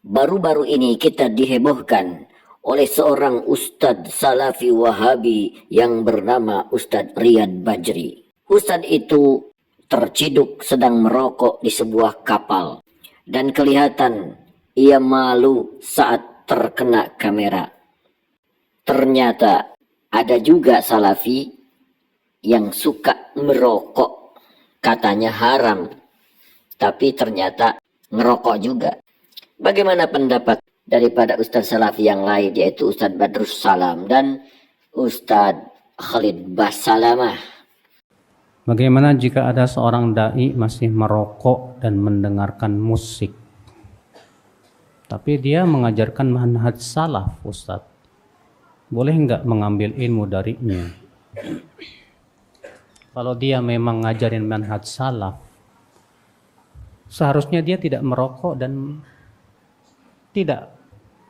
Baru-baru ini kita dihebohkan oleh seorang Ustadz Salafi Wahabi yang bernama Ustadz Riyad Bajri. Ustadz itu terciduk sedang merokok di sebuah kapal dan kelihatan ia malu saat terkena kamera. Ternyata ada juga Salafi yang suka merokok, katanya haram, tapi ternyata ngerokok juga. Bagaimana pendapat daripada Ustadz Salafi yang lain, yaitu Ustadz Badrus Salam dan Ustadz Khalid Basalamah? Bagaimana jika ada seorang dai masih merokok dan mendengarkan musik, tapi dia mengajarkan manhaj salaf, Ustadz? Boleh nggak mengambil ilmu darinya? Kalau dia memang ngajarin manhaj salaf, seharusnya dia tidak merokok dan tidak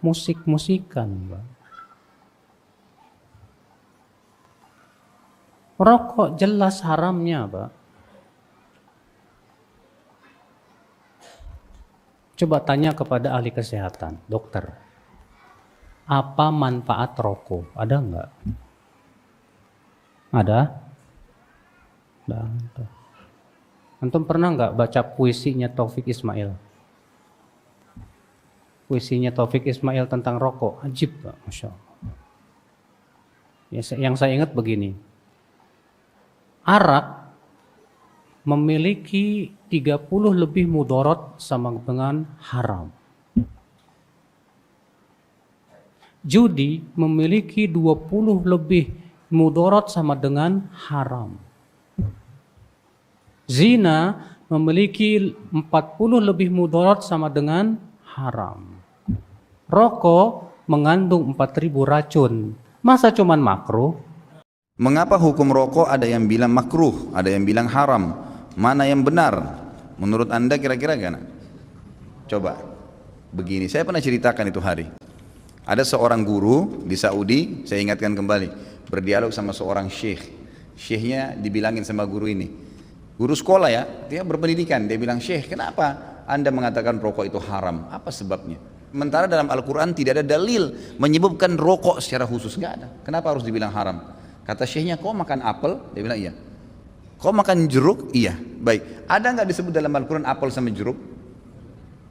musik-musikan, Pak. Rokok jelas haramnya, Pak. Coba tanya kepada ahli kesehatan, dokter. Apa manfaat rokok? Ada enggak? Ada? Ada. Antum pernah enggak baca puisinya Taufik Ismail? Puisinya Taufik Ismail tentang rokok, ajib, Pak, Masya Allah. Yang saya ingat begini, arak memiliki 30 lebih mudarat sama dengan haram. Judi memiliki 20 lebih mudarat sama dengan haram. Zina memiliki 40 lebih mudarat sama dengan haram. Rokok mengandung 4.000 racun. Masa cuman makruh? Mengapa hukum rokok ada yang bilang makruh, ada yang bilang haram? Mana yang benar? Menurut Anda kira-kira gimana? Coba. Begini, saya pernah ceritakan itu hari. Ada seorang guru di Saudi, saya ingatkan kembali, berdialog sama seorang syekh. Syekhnya dibilangin sama guru ini. Guru sekolah ya, dia berpendidikan. Dia bilang, "Syekh, kenapa Anda mengatakan rokok itu haram? Apa sebabnya?" Sementara dalam Al-Quran tidak ada dalil menyebutkan rokok secara khusus, nggak ada. Kenapa harus dibilang haram? Kata syekhnya, "Kau makan apel?" Dia bilang, "Iya." "Kau makan jeruk?" "Iya." "Baik, ada nggak disebut dalam Al-Quran apel sama jeruk?"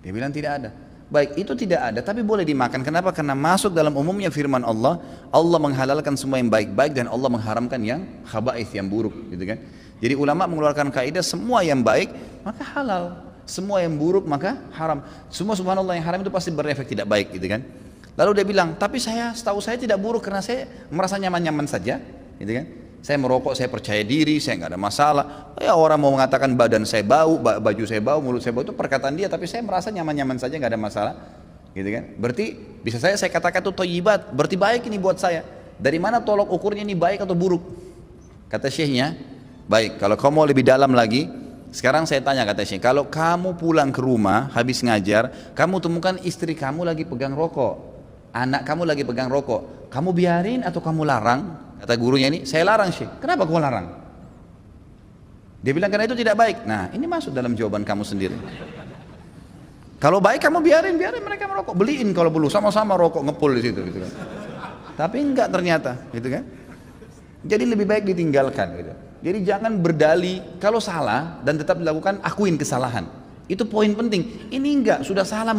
Dia bilang, "Tidak ada." "Baik, itu tidak ada, tapi boleh dimakan." Kenapa? Karena masuk dalam umumnya firman Allah, Allah menghalalkan semua yang baik-baik dan Allah mengharamkan yang khaba'ith, yang buruk, gitu kan. Jadi ulama mengeluarkan kaidah semua yang baik maka halal, semua yang buruk maka haram. Semua subhanallah yang haram itu pasti berefek tidak baik, gitu kan. Lalu dia bilang, "Tapi setahu saya tidak buruk karena saya merasa nyaman-nyaman saja," gitu kan. "Saya merokok, saya percaya diri, saya nggak ada masalah. Ya orang mau mengatakan badan saya bau, baju saya bau, mulut saya bau, itu perkataan dia, tapi saya merasa nyaman-nyaman saja, nggak ada masalah," gitu kan. Berarti bisa saya katakan itu thayyibat, berarti baik ini buat saya. Dari mana tolok ukurnya ini baik atau buruk? Kata syekhnya, "Baik, kalau kamu mau lebih dalam lagi, sekarang saya tanya," kata syekh, "kalau kamu pulang ke rumah habis ngajar, kamu temukan istri kamu lagi pegang rokok, anak kamu lagi pegang rokok, kamu biarin atau kamu larang?" Kata gurunya ini, "Saya larang, syekh." "Kenapa kamu larang?" Dia bilang, "Karena itu tidak baik." Nah, ini masuk dalam jawaban kamu sendiri. Kalau baik kamu biarin mereka merokok, beliin kalau perlu, sama-sama rokok ngepul di situ, gitu kan. Tapi enggak ternyata, gitu kan. Jadi lebih baik ditinggalkan, gitu. Jadi jangan berdalih, kalau salah dan tetap dilakukan, akuin kesalahan. Itu poin penting. Ini enggak, sudah salah.